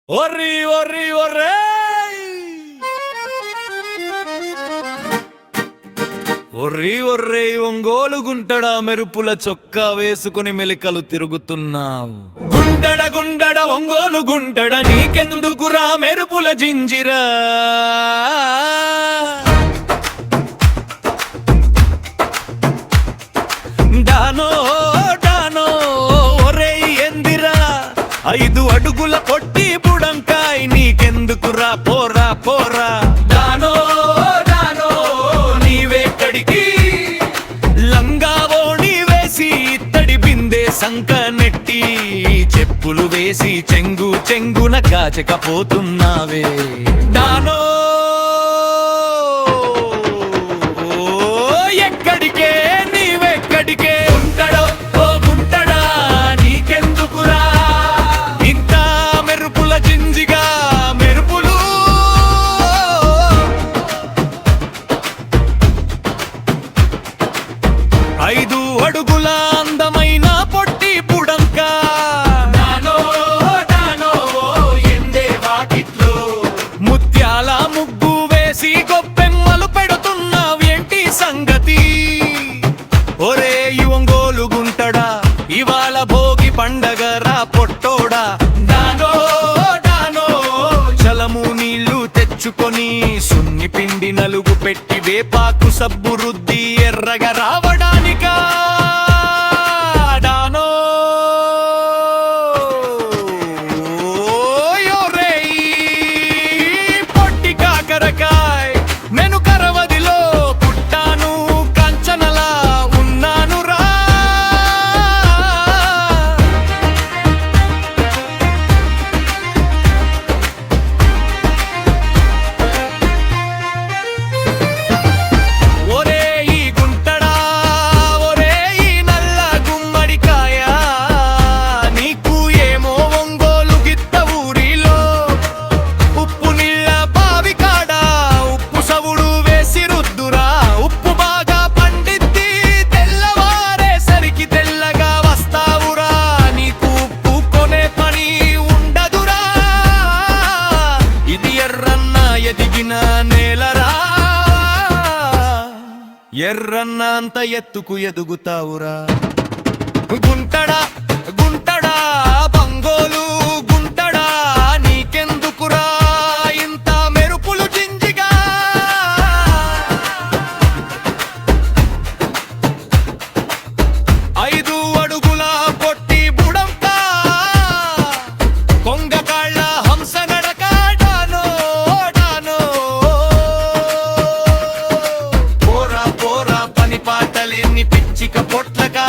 ఒర్రి ఒర్రి ఒర్రే ఒర్రి ఒర్రే ఒంగోలు గుంటడ మెరుపుల చొక్కా వేసుకుని మెలికలు తిరుగుతున్నావు. గుండడ గుండడ ఒంగోలు గుంటడ నీకెందుకురా మెరుపుల జింజిరా. డానో డానో ఒరే ఎందిరా 5 అడుగుల పొట్టి బుడంకాయ్ నీకెందుకురా పోరా పోరా. డానో డానో నీవేక్కడికి లంగావోణి వేసి ఇత్తడి బిందె సంక నెట్టి చెప్పులు వేసి చెంగు చెంగున కాచకపోతున్నావే. డానో ఎక్కడికే నీవెక్కడికే ఉంటాడో ఓ గుంటడా నీకెందుకురా ఇంత మెరుపుల జింజిగా మెరుపులు. 5 అడుగుల అందమైన పొట్టి బుడంక నానో నానో ఎండే వాకిట్లో ముత్యాల ముగ్గు వేసి గొప్పెమ్మలు పెడుతున్నావేంటి సంగతి. ఒరే ఒంగోలు గుంటడా ఇవాళ భోగి పండగ రా పొట్టోడా. డానో డానో చలము నీళ్లు తెచ్చుకొని సున్ని పిండి నలుగు పెట్టి వేపాకు సబ్బు రుద్ది ఎర్రగా రావడానికా. డానో యోరేయ్ పొట్టి కాకరకాయ్ నేను కరవదిలో పుట్టాను కంచనలా ఉన్నాను రా. ఒరే ఈ గుంటడా ఒరే ఈ నల్ల గుమ్మడికాయ నీకు ఏమో ఒంగోలు గిత్త ఊరిలో ఉప్పు నీళ్ళ బావి కాడ ఉప్పు సవుడు వేసి రుద్దురా. ఉప్పు బాగా పండిద్ది తెల్లవారేసరికి తెల్లగా వస్తావురా. నీకు ఉప్పు కొనే పని ఉండదురా. ఇది ఎర్రన్న ఎదిగిన నేలరా. ఎర్రన్న అంత ఎత్తుకు ఎదుగుతావురా. గుంటడా గుంటడా బంగోలు గుంటడా నీకెందుకురా ఇంత మెరుపులు జింజిగా. 5 అడుగుల పొట్టి బుడంక కొంగకాళ్ళ హంస నడక. డానో డానో పోరా పోరా పని పాటలేని పిచ్చిక పొట్లకా.